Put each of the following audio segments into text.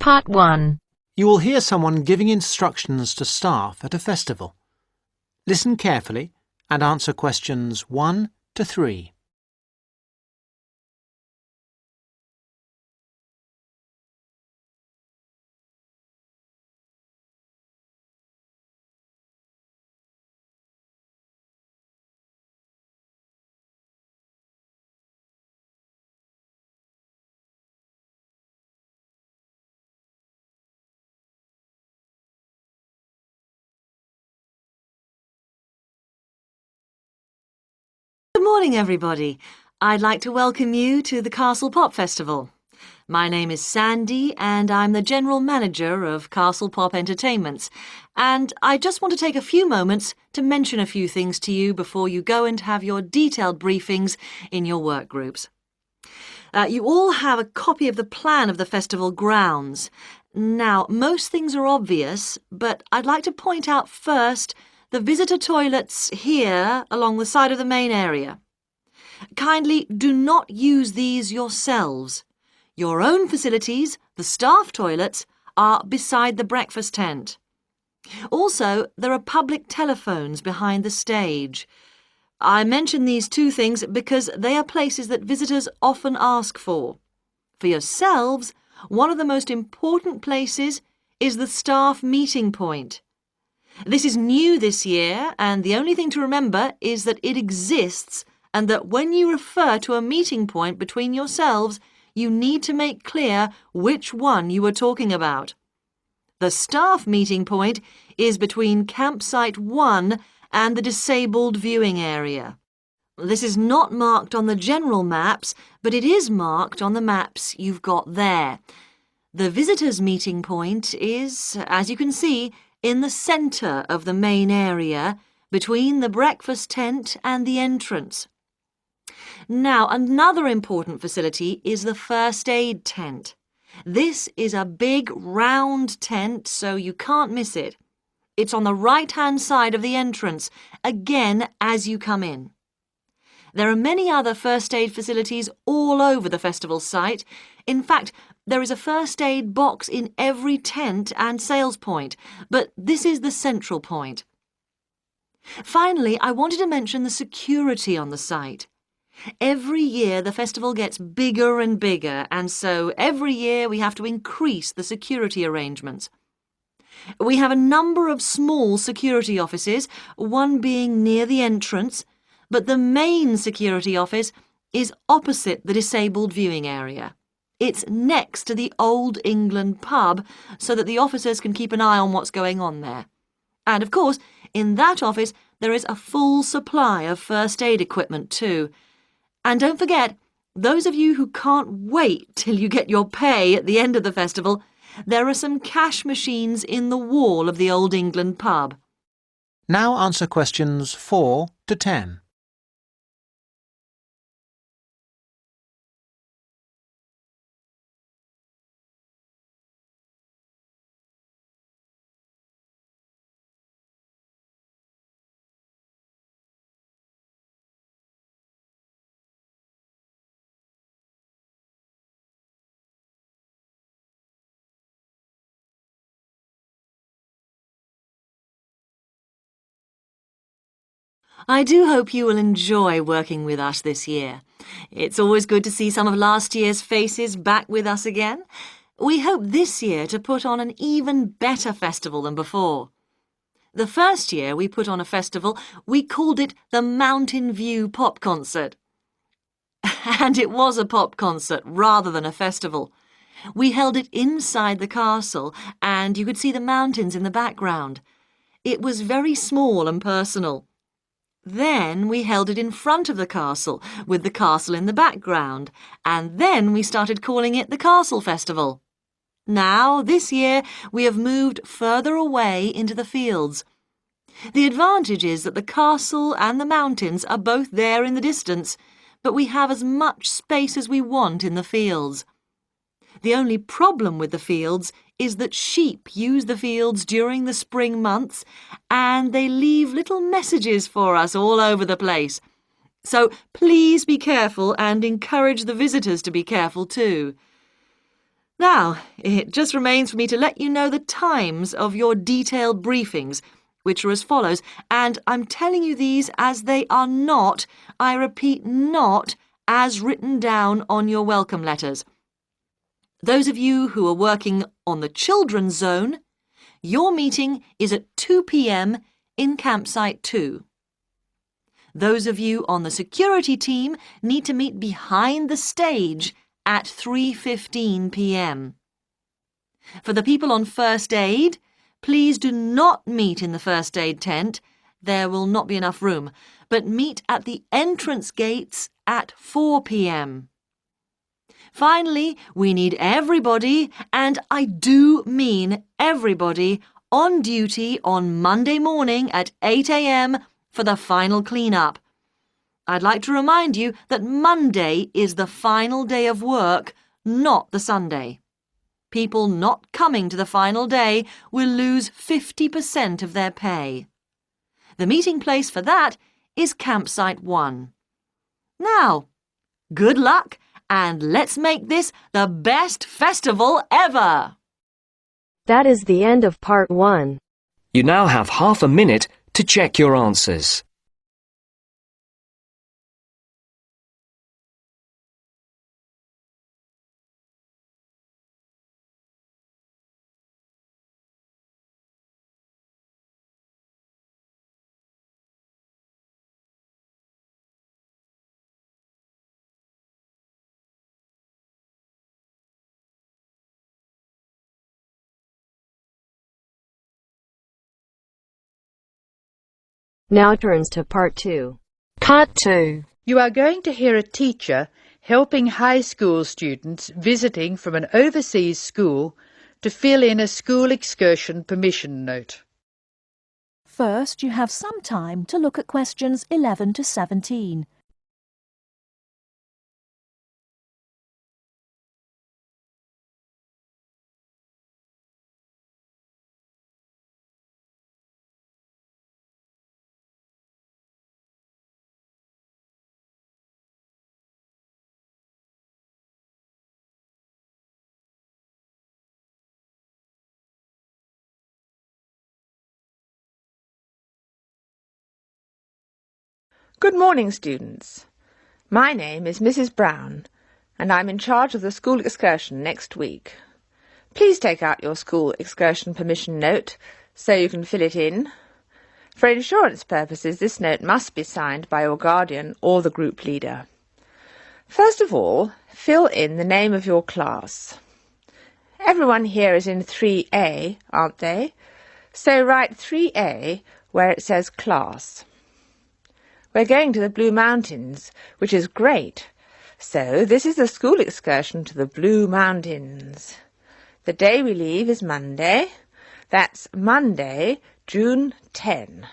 Part 1. You will hear someone giving instructions to staff at a festival. Listen carefully and answer questions 1 to 3. Good morning, everybody. I'd like to welcome you to the Castle Pop Festival. My name is Sandy and I'm the General Manager of Castle Pop Entertainments. And I just want to take a few moments to mention a few things to you before you go and have your detailed briefings in your work groups. You all have a copy of the plan of the festival grounds. Now, most things are obvious, but I'd like to point out first the visitor toilets here along the side of the main area. Kindly do not use these yourselves. Your own facilities, the staff toilets, are beside the breakfast tent. Also, there are public telephones behind the stage. I mention these two things because they are places that visitors often ask for. For yourselves, one of the most important places is the staff meeting point. This is new this year, and the only thing to remember is that it exists and that when you refer to a meeting point between yourselves, you need to make clear which one you are talking about. The staff meeting point is between Campsite 1 and the disabled viewing area. This is not marked on the general maps, but it is marked on the maps you've got there. The visitors' meeting point is, as you can see, in the centre of the main area, between the breakfast tent and the entrance. Now, another important facility is the first aid tent. This is a big round tent, so you can't miss it. It's on the right-hand side of the entrance, again as you come in. There are many other first aid facilities all over the festival site. In fact, there is a first aid box in every tent and sales point, but this is the central point. Finally, I wanted to mention the security on the site. Every year the festival gets bigger and bigger, and so every year we have to increase the security arrangements. We have a number of small security offices, one being near the entrance, but the main security office is opposite the disabled viewing area. It's next to the Old England pub so that the officers can keep an eye on what's going on there. And of course, in that office there is a full supply of first aid equipment too. And don't forget, those of you who can't wait till you get your pay at the end of the festival, there are some cash machines in the wall of the Old England pub. Now answer questions 4 to 10. I do hope you will enjoy working with us this year. It's always good to see some of last year's faces back with us again. We hope this year to put on an even better festival than before. The first year we put on a festival, we called it the Mountain View Pop Concert. And it was a pop concert rather than a festival. We held it inside the castle and you could see the mountains in the background. It was very small and personal. Then we held it in front of the castle, with the castle in the background, and then we started calling it the Castle Festival. Now, this year, we have moved further away into the fields. The advantage is that the castle and the mountains are both there in the distance, but we have as much space as we want in the fields. The only problem with the fields is that sheep use the fields during the spring months and they leave little messages for us all over the place. So please be careful and encourage the visitors to be careful too. Now, it just remains for me to let you know the times of your detailed briefings, which are as follows, and I'm telling you these as they are not, I repeat, not as written down on your welcome letters. Those of you who are working on the children's zone, your meeting is at 2 p.m. in campsite 2. Those of you on the security team need to meet behind the stage at 3:15 p.m. For the people on first aid, please do not meet in the first aid tent. There will not be enough room, but meet at the entrance gates at 4 p.m. Finally, we need everybody, and I do mean everybody, on duty on Monday morning at 8 a.m. for the final clean-up. I'd like to remind you that Monday is the final day of work, not the Sunday. People not coming to the final day will lose 50% of their pay. The meeting place for that is Campsite 1. Now, good luck, and let's make this the best festival ever! That is the end of part 1. You now have half a minute to check your answers. Now turns to part 2. Part 2. You are going to hear a teacher helping high school students visiting from an overseas school to fill in a school excursion permission note. First, you have some time to look at questions 11 to 17. Good morning, students. My name is Mrs. Brown, and I'm in charge of the school excursion next week. Please take out your school excursion permission note so you can fill it in. For insurance purposes, this note must be signed by your guardian or the group leader. First of all, fill in the name of your class. Everyone here is in 3A, aren't they? So write 3A where it says class. We're going to the Blue Mountains, which is great. So this is the school excursion to the Blue Mountains. The day we leave is Monday. That's Monday, June 10.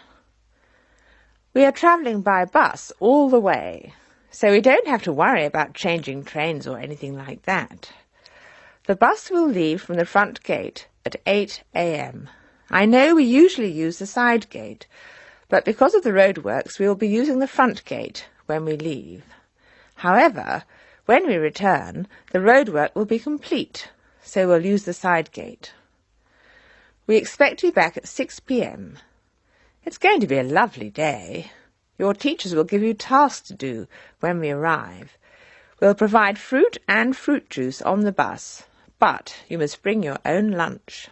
We are travelling by bus all the way, so we don't have to worry about changing trains or anything like that. The bus will leave from the front gate at 8 a.m. I know we usually use the side gate, but because of the roadworks we will be using the front gate when we leave. However, when we return, the roadwork will be complete, so we'll use the side gate. We expect to be back at 6 p.m. It's going to be a lovely day. Your teachers will give you tasks to do when we arrive. We'll provide fruit and fruit juice on the bus, but you must bring your own lunch.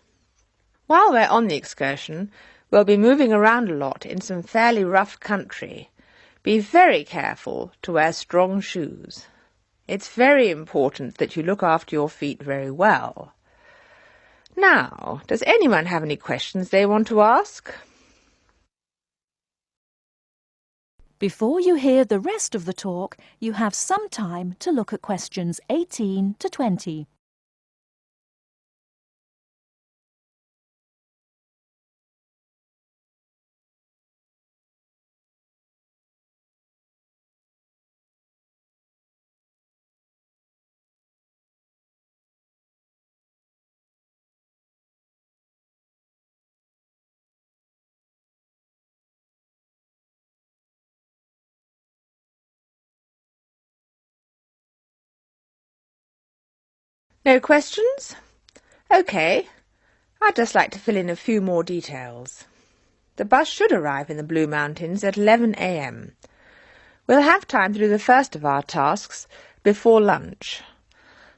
While we're on the excursion, we'll be moving around a lot in some fairly rough country. Be very careful to wear strong shoes. It's very important that you look after your feet very well. Now, does anyone have any questions they want to ask? Before you hear the rest of the talk, you have some time to look at questions 18 to 20. No questions? OK. I'd just like to fill in a few more details. The bus should arrive in the Blue Mountains at 11 a.m. We'll have time to do the first of our tasks before lunch.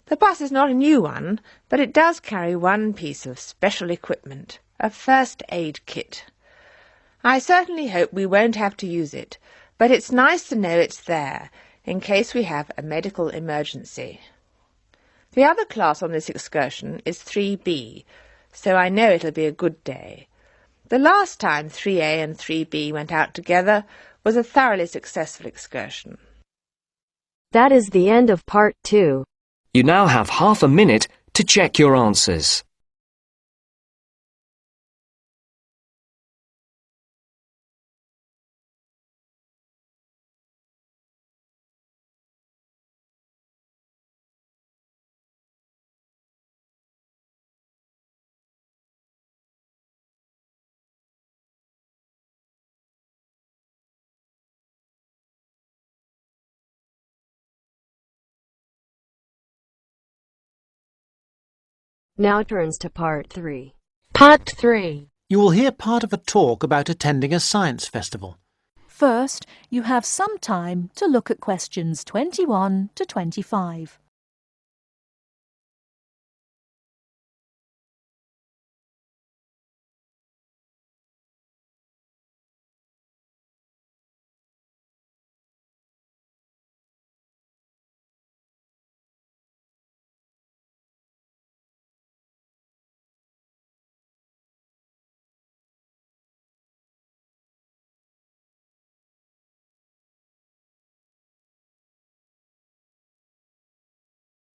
The bus is not a new one, but it does carry one piece of special equipment, a first aid kit. I certainly hope we won't have to use it, but it's nice to know it's there, in case we have a medical emergency. The other class on this excursion is 3B, so I know it'll be a good day. The last time 3A and 3B went out together was a thoroughly successful excursion. That is the end of part 2. You now have half a minute to check your answers. Now turns to part 3. Part 3. You will hear part of a talk about attending a science festival. First, you have some time to look at questions 21 to 25.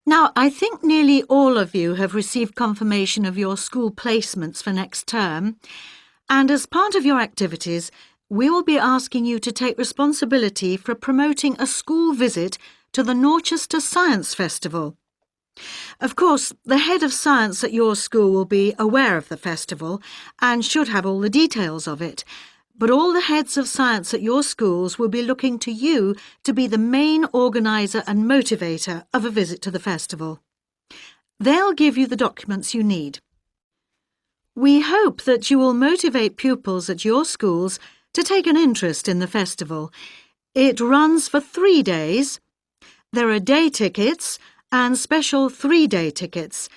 Now, I think nearly all of you have received confirmation of your school placements for next term, and as part of your activities, we will be asking you to take responsibility for promoting a school visit to the Norchester Science Festival. Of course, the head of science at your school will be aware of the festival and should have all the details of it, but all the heads of science at your schools will be looking to you to be the main organiser and motivator of a visit to the festival. They'll give you the documents you need. We hope that you will motivate pupils at your schools to take an interest in the festival. It runs for 3 days. There are day tickets and special 3-day tickets,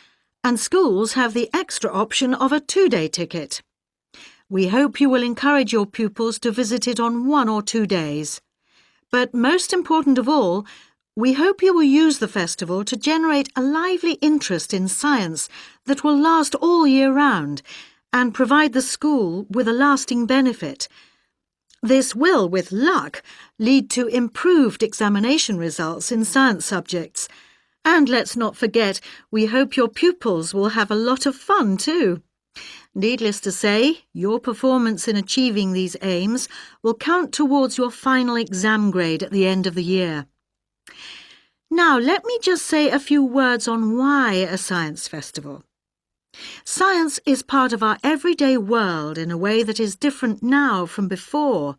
and schools have the extra option of a 2-day ticket. We hope you will encourage your pupils to visit it on 1 or 2 days. But most important of all, we hope you will use the festival to generate a lively interest in science that will last all year round and provide the school with a lasting benefit. This will, with luck, lead to improved examination results in science subjects. And let's not forget, we hope your pupils will have a lot of fun too. Needless to say, your performance in achieving these aims will count towards your final exam grade at the end of the year. Now, let me just say a few words on why a science festival. Science is part of our everyday world in a way that is different now from before.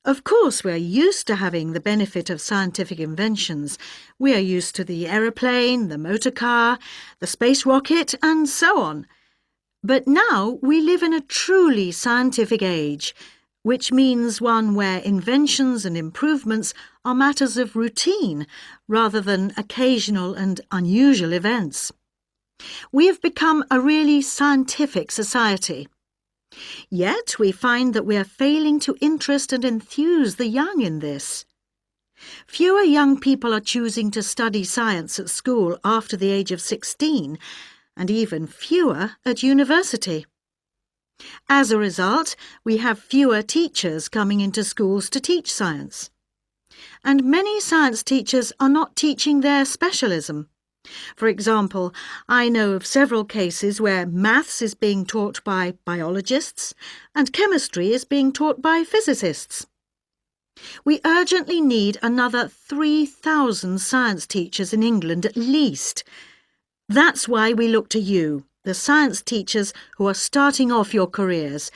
Of course, we're used to having the benefit of scientific inventions. We are used to the aeroplane, the motor car, the space rocket, and so on. But now we live in a truly scientific age, which means one where inventions and improvements are matters of routine rather than occasional and unusual events. We have become a really scientific society. Yet we find that we are failing to interest and enthuse the young in this. Fewer young people are choosing to study science at school after the age of 16, and even fewer at university. As a result, we have fewer teachers coming into schools to teach science. And many science teachers are not teaching their specialism. For example, I know of several cases where maths is being taught by biologists and chemistry is being taught by physicists. We urgently need another 3,000 science teachers in England at least. That's why we look to you, the science teachers who are starting off your careers,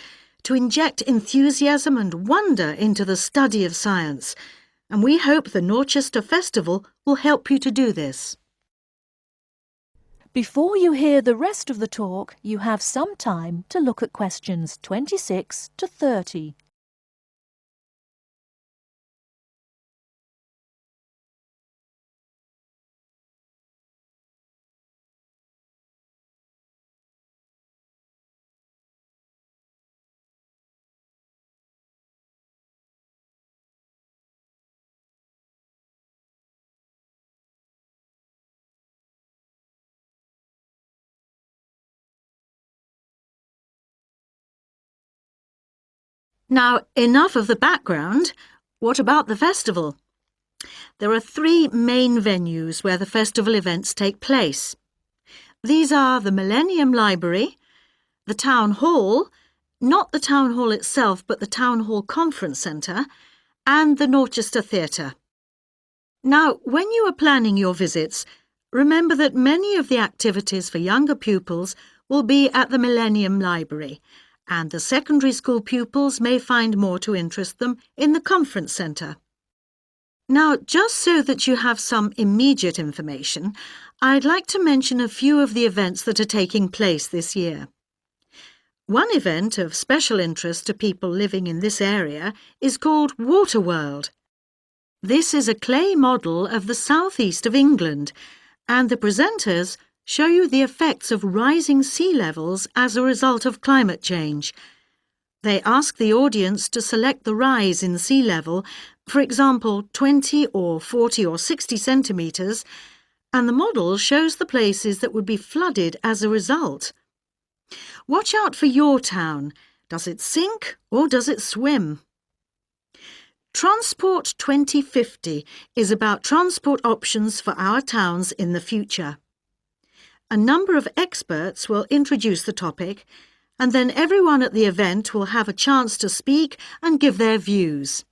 to inject enthusiasm and wonder into the study of science, and we hope the Norchester Festival will help you to do this. Before you hear the rest of the talk, you have some time to look at questions 26 to 30. Now, enough of the background. What about the festival? There are 3 main venues where the festival events take place. These are the Millennium Library, the Town Hall, not the Town Hall itself, but the Town Hall Conference Centre, and the Dorchester Theatre. Now, when you are planning your visits, remember that many of the activities for younger pupils will be at the Millennium Library, and the secondary school pupils may find more to interest them in the Conference Centre. Now, just so that you have some immediate information, I'd like to mention a few of the events that are taking place this year. One event of special interest to people living in this area is called Waterworld. This is a clay model of the southeast of England, and the presenters show you the effects of rising sea levels as a result of climate change. They ask the audience to select the rise in sea level, for example 20 or 40 or 60 centimetres, and the model shows the places that would be flooded as a result. Watch out for your town. Does it sink or does it swim? Transport 2050 is about transport options for our towns in the future. A number of experts will introduce the topic, and then everyone at the event will have a chance to speak and give their views.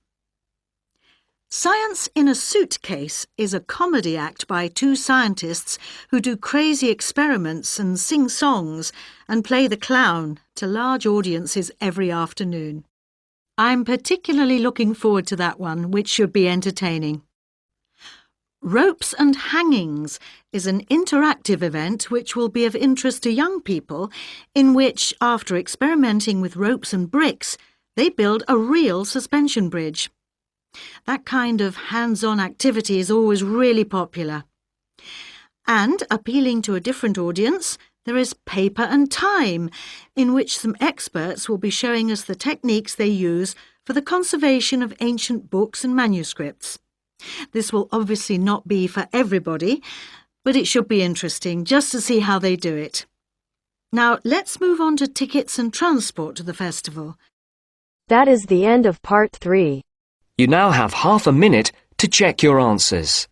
Science in a Suitcase is a comedy act by 2 scientists who do crazy experiments and sing songs and play the clown to large audiences every afternoon. I'm particularly looking forward to that one, which should be entertaining. Ropes and Hangings is an interactive event which will be of interest to young people, in which, after experimenting with ropes and bricks, they build a real suspension bridge. That kind of hands-on activity is always really popular. And, appealing to a different audience, there is Paper and Time, in which some experts will be showing us the techniques they use for the conservation of ancient books and manuscripts. This will obviously not be for everybody, but it should be interesting just to see how they do it. Now, let's move on to tickets and transport to the festival. That is the end of part 3. You now have half a minute to check your answers.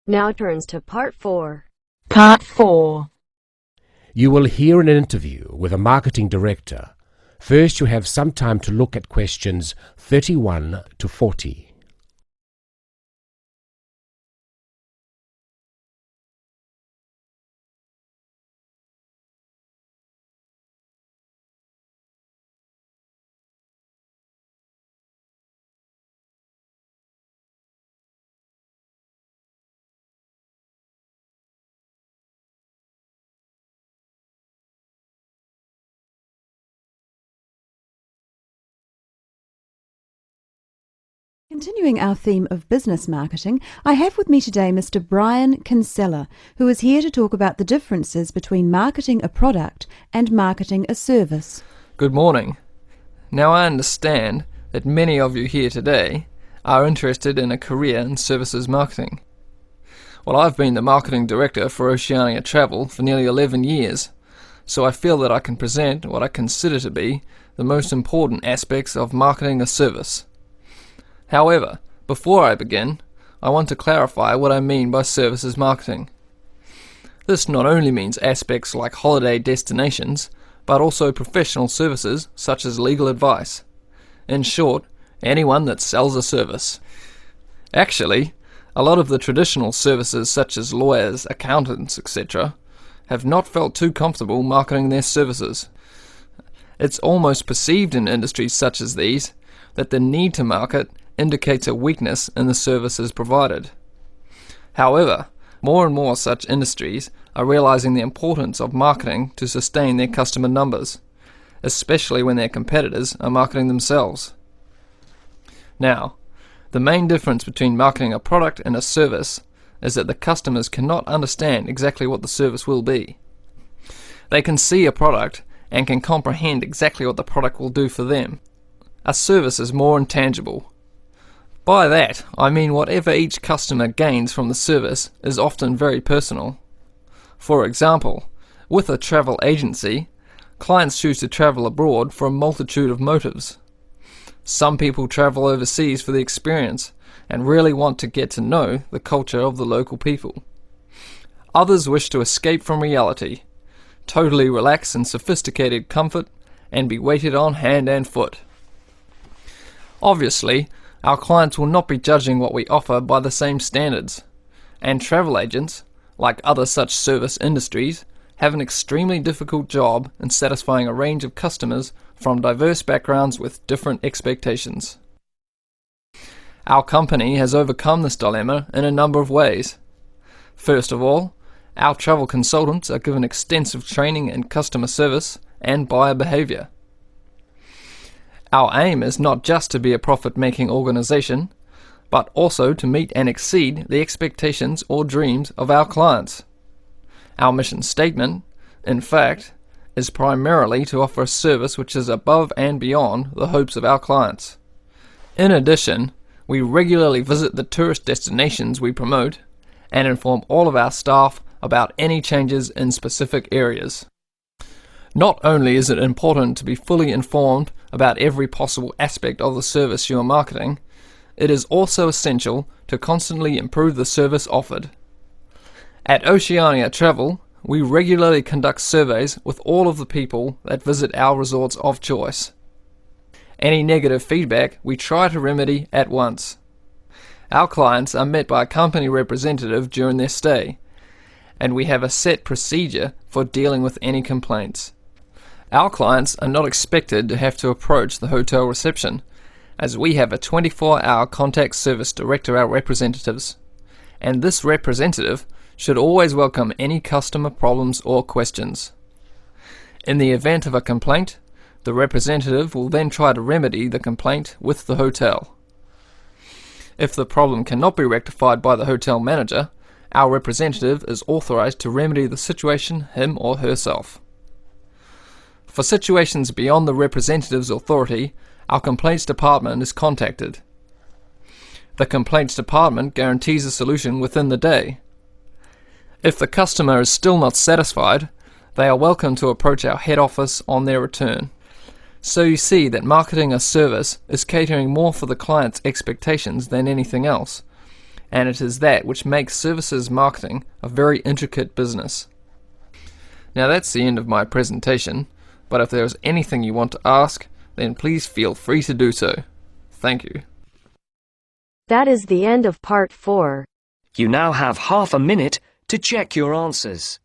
Now turns to part 4. Part 4. You will hear an interview with a marketing director. First, you have some time to look at questions 31 to 40. Continuing our theme of business marketing, I have with me today Mr. Brian Kinsella, who is here to talk about the differences between marketing a product and marketing a service. Good morning. Now I understand that many of you here today are interested in a career in services marketing. Well, I've been the marketing director for Oceania Travel for nearly 11 years, so I feel that I can present what I consider to be the most important aspects of marketing a service. However, before I begin, I want to clarify what I mean by services marketing. This not only means aspects like holiday destinations, but also professional services such as legal advice. In short, anyone that sells a service. Actually, a lot of the traditional services such as lawyers, accountants, etc. have not felt too comfortable marketing their services. It's almost perceived in industries such as these that the need to market indicates a weakness in the services provided. However, more and more such industries are realizing the importance of marketing to sustain their customer numbers, especially when their competitors are marketing themselves. Now, the main difference between marketing a product and a service is that the customers cannot understand exactly what the service will be. They can see a product and can comprehend exactly what the product will do for them. A service is more intangible. By that, I mean whatever each customer gains from the service is often very personal. For example, with a travel agency, clients choose to travel abroad for a multitude of motives. Some people travel overseas for the experience and really want to get to know the culture of the local people. Others wish to escape from reality, totally relax in sophisticated comfort, and be waited on hand and foot. Obviously, our clients will not be judging what we offer by the same standards, and travel agents, like other such service industries, have an extremely difficult job in satisfying a range of customers from diverse backgrounds with different expectations. Our company has overcome this dilemma in a number of ways. First of all, our travel consultants are given extensive training in customer service and buyer behavior. Our aim is not just to be a profit-making organization, but also to meet and exceed the expectations or dreams of our clients. Our mission statement, in fact, is primarily to offer a service which is above and beyond the hopes of our clients. In addition, we regularly visit the tourist destinations we promote and inform all of our staff about any changes in specific areas. Not only is it important to be fully informed about every possible aspect of the service you are marketing, it is also essential to constantly improve the service offered. At Oceania Travel, we regularly conduct surveys with all of the people that visit our resorts of choice. Any negative feedback we try to remedy at once. Our clients are met by a company representative during their stay, and we have a set procedure for dealing with any complaints. Our clients are not expected to have to approach the hotel reception, as we have a 24-hour contact service direct to our representatives, and this representative should always welcome any customer problems or questions. In the event of a complaint, the representative will then try to remedy the complaint with the hotel. If the problem cannot be rectified by the hotel manager, our representative is authorized to remedy the situation him or herself. For situations beyond the representative's authority, our complaints department is contacted. The complaints department guarantees a solution within the day. If the customer is still not satisfied, they are welcome to approach our head office on their return. So you see that marketing a service is catering more for the client's expectations than anything else, and it is that which makes services marketing a very intricate business. Now that's the end of my presentation, but if there is anything you want to ask, then please feel free to do so. Thank you. That is the end of part 4. You now have half a minute to check your answers.